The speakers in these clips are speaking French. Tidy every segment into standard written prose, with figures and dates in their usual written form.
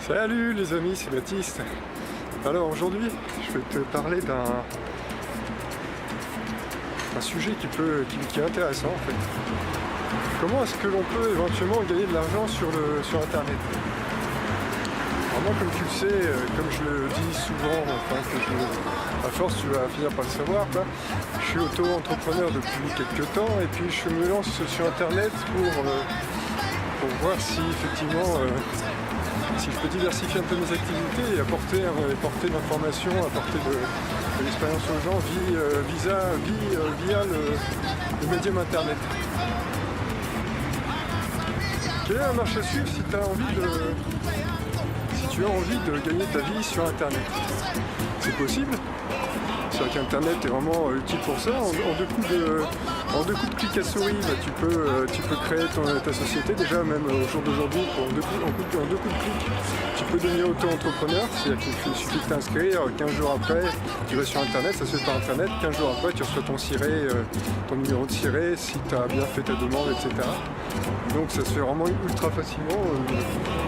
Salut les amis, c'est Baptiste. Alors aujourd'hui, je vais te parler d'un sujet qui est intéressant en fait. Comment est-ce que l'on peut éventuellement gagner de l'argent sur Internet? Alors moi, comme tu le sais, comme je le dis souvent, à force tu vas finir par le savoir, je suis auto-entrepreneur depuis quelques temps et puis je me lance sur Internet pour voir si effectivement si je peux diversifier un peu mes activités et apporter de l'information, apporter de l'expérience aux gens via le médium Internet. Quel est un marché à suivre si tu as envie de gagner ta vie sur Internet? C'est possible. C'est vrai qu'Internet est vraiment utile pour ça. En deux coups de clic à souris, tu peux créer ta société. Déjà, même au jour d'aujourd'hui, en deux coups de clic, tu peux devenir auto-entrepreneur. C'est-à-dire qu'il suffit de t'inscrire. 15 jours après, tu vas sur Internet, ça se fait par Internet. 15 jours après, tu reçois ton numéro de ciré, si tu as bien fait ta demande, etc. Donc ça se fait vraiment ultra facilement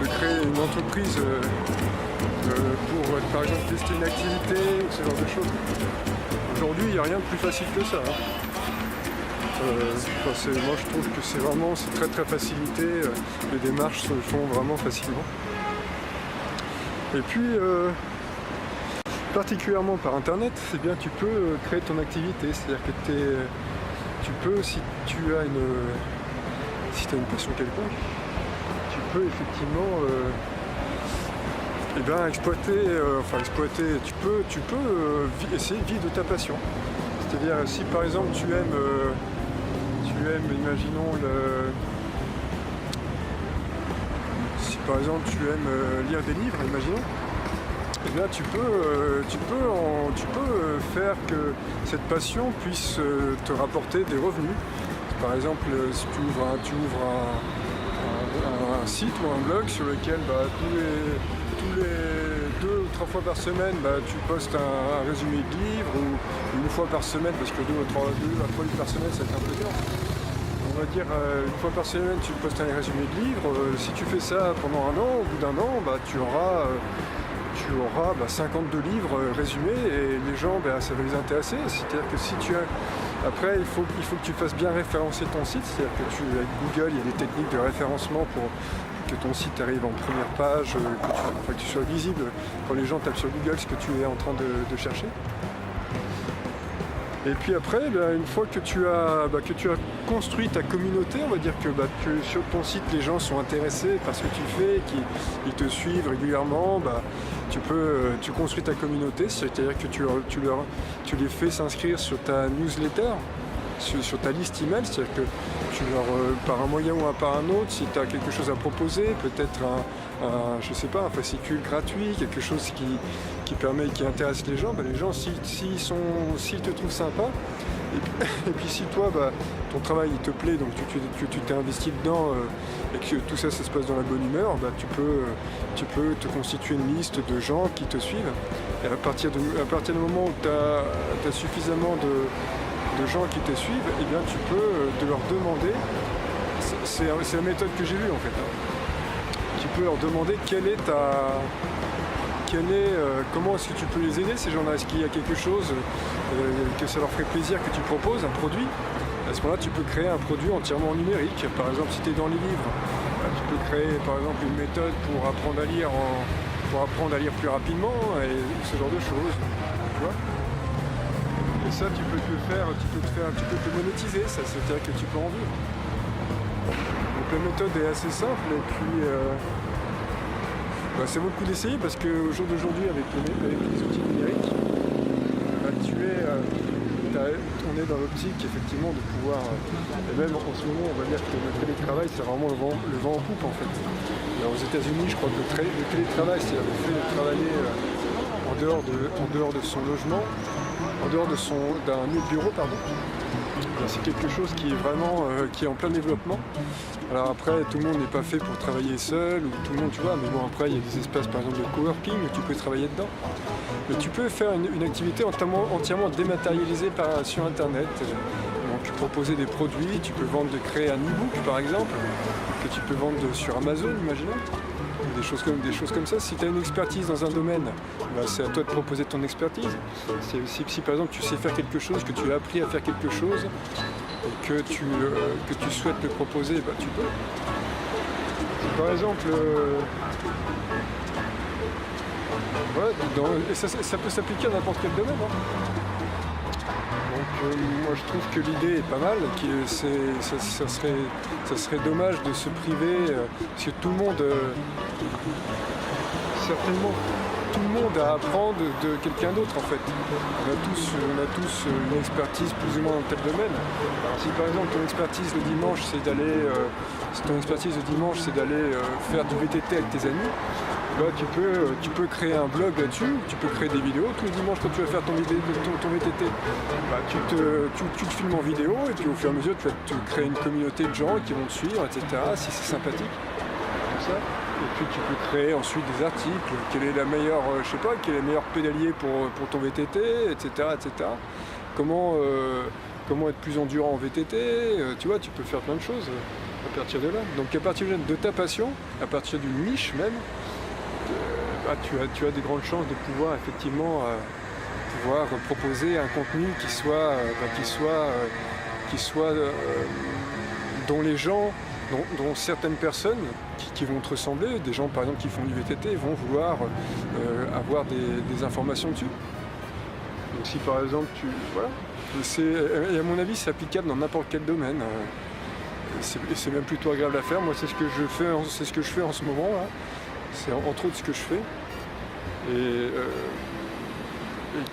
de créer une entreprise pour, par exemple, tester une activité ou ce genre de choses. Aujourd'hui, il n'y a rien de plus facile que ça. Moi, je trouve que c'est très très facilité. Les démarches se font vraiment facilement. Et puis, particulièrement par Internet, c'est bien, tu peux créer ton activité. C'est-à-dire que tu peux, si tu as une passion quelconque, tu peux effectivement tu peux essayer de vivre de ta passion. C'est-à-dire si par exemple tu aimes, imaginons si par exemple tu aimes lire des livres, imaginons, et bien tu peux faire que cette passion puisse te rapporter des revenus. Par exemple, si tu ouvres un site ou un blog sur lequel tous les 2 ou 3 fois par semaine tu postes un résumé de livre, ou une fois par semaine, parce que 2 à 3 livres par semaine ça va être un peu dur. On va dire une fois par semaine tu postes un résumé de livre. Si tu fais ça pendant un an, au bout d'un an, tu auras 52 livres résumés et les gens, ça va les intéresser. C'est-à-dire que si tu as... Après, il faut que tu fasses bien référencer ton site. C'est-à-dire que avec Google, il y a des techniques de référencement pour que ton site arrive en première page, que tu sois visible quand les gens tapent sur Google ce que tu es en train de chercher. Et puis après, une fois que tu as construit ta communauté, on va dire que sur ton site les gens sont intéressés par ce que tu fais, qu'ils te suivent régulièrement, tu construis ta communauté, c'est-à-dire que tu les fais s'inscrire sur ta newsletter, sur ta liste email, c'est-à-dire que tu leur, par un moyen ou par un autre, si tu as quelque chose à proposer, peut-être un fascicule gratuit, quelque chose qui intéresse les gens, les gens s'ils te trouvent sympa, et puis si toi ton travail il te plaît, donc tu t'es investi dedans et que tout ça se passe dans la bonne humeur, tu peux te constituer une liste de gens qui te suivent, et à partir du moment où tu as suffisamment de gens qui te suivent, et bien tu peux leur demander, c'est la méthode que j'ai vue en fait, tu peux leur demander comment est-ce que tu peux les aider ces gens-là, est-ce qu'il y a quelque chose que ça leur ferait plaisir que tu proposes, un produit. À ce moment-là, tu peux créer un produit entièrement numérique. Par exemple, si tu es dans les livres, tu peux créer par exemple une méthode pour apprendre à lire plus rapidement et ce genre de choses. Tu vois ? Et ça, tu peux te monétiser, ça, c'est-à-dire que tu peux en vivre. Donc la méthode est assez simple et puis ça vaut le coup d'essayer parce qu'au jour d'aujourd'hui, avec les outils numériques, on est dans l'optique effectivement de pouvoir, et même en ce moment on va dire que le télétravail c'est vraiment le vent en poupe en fait. Alors, aux États-Unis je crois que le télétravail, c'est le fait de travailler en dehors de son logement, en dehors d'un lieu de bureau, c'est quelque chose qui est vraiment qui est en plein développement. Alors après, tout le monde n'est pas fait pour travailler seul, ou tout le monde, tu vois, mais bon, après il y a des espaces par exemple de coworking où tu peux travailler dedans. Mais tu peux faire une activité entièrement dématérialisée sur Internet. Donc proposer des produits, tu peux créer un e-book par exemple, que tu peux vendre sur Amazon, imaginons. des choses comme ça. Si tu as une expertise dans un domaine, bah, c'est à toi de proposer ton expertise. Si par exemple tu sais faire quelque chose, que tu as appris à faire quelque chose, et que tu souhaites le proposer, bah, tu peux. Si par exemple, et ça peut s'appliquer à n'importe quel domaine. Hein. Donc moi je trouve que l'idée est pas mal, ça serait dommage de se priver, parce que tout le monde, certainement, tout le monde a à apprendre de quelqu'un d'autre en fait. On a tous une expertise plus ou moins dans tel domaine. Alors, si par exemple ton expertise le dimanche c'est d'aller faire du VTT avec tes amis, bah, tu peux créer un blog là-dessus, tu peux créer des vidéos. Tous les dimanches quand tu vas faire ton VTT, bah, tu te filmes en vidéo et puis au fur et à mesure tu vas te créer une communauté de gens qui vont te suivre, etc. Si c'est sympathique, tout ça. Et puis tu peux créer ensuite des articles, quel est le meilleur pédalier pour ton VTT, etc. etc. Comment être plus endurant en VTT, tu vois, tu peux faire plein de choses à partir de là. Donc à partir de ta passion, à partir d'une niche même, bah, tu as des grandes chances de pouvoir effectivement proposer un contenu dont les gens, dont certaines personnes qui vont te ressembler, des gens par exemple qui font du VTT, vont vouloir avoir des informations dessus. Donc si par exemple et à mon avis c'est applicable dans n'importe quel domaine. C'est même plutôt agréable à faire. Moi c'est ce que je fais en ce moment là. C'est entre autres ce que je fais. Et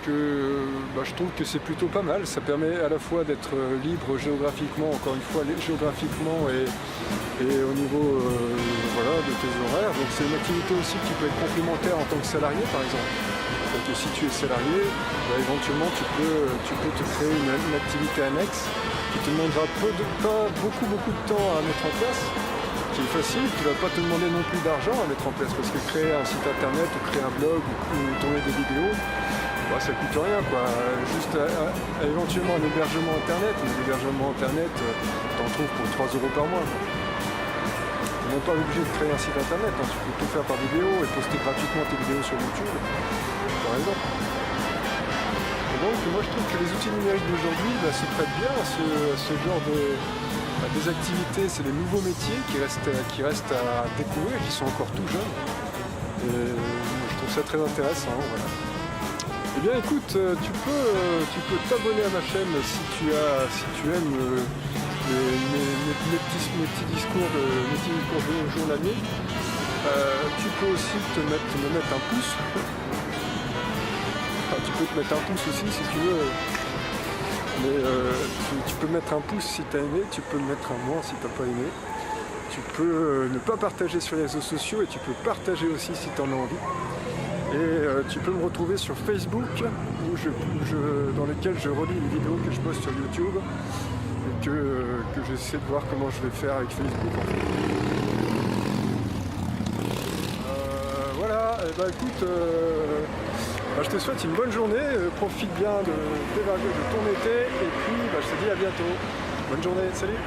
que bah, je trouve que c'est plutôt pas mal. Ça permet à la fois d'être libre géographiquement, encore une fois, géographiquement et au niveau de tes horaires. Donc c'est une activité aussi qui peut être complémentaire en tant que salarié par exemple. Donc si tu es salarié, bah, éventuellement tu peux te créer une activité annexe qui te demandera pas beaucoup de temps à mettre en place, qui est facile, qui ne va pas te demander non plus d'argent à mettre en place, parce que créer un site internet ou créer un blog ou tourner des vidéos, bah, ça coûte rien quoi. Juste éventuellement un hébergement internet, mais l'hébergement internet t'en trouves pour 3 € par mois. Tu n'es même pas obligé de créer un site internet, hein. Tu peux tout faire par vidéo et poster gratuitement tes vidéos sur YouTube, par exemple. Et donc moi je trouve que les outils numériques d'aujourd'hui se prêtent bien à ce genre des activités, c'est des nouveaux métiers qui restent à découvrir, qui sont encore tout jeunes. Et je trouve ça très intéressant. Voilà. Eh bien écoute, tu peux t'abonner à ma chaîne si tu aimes mes petits discours journaliers. Tu peux aussi me mettre un pouce. Enfin, tu peux te mettre un pouce aussi si tu veux. Mais tu peux mettre un pouce si tu as aimé, tu peux mettre un moins si tu n'as pas aimé. Tu peux ne pas partager sur les réseaux sociaux et tu peux partager aussi si tu en as envie. Et tu peux me retrouver sur Facebook dans lequel je relis les vidéos que je poste sur YouTube et que j'essaie de voir comment je vais faire avec Facebook en fait. Voilà, et bah écoute, je te souhaite une bonne journée, profite bien de ton été et puis je te dis à bientôt. Bonne journée, salut!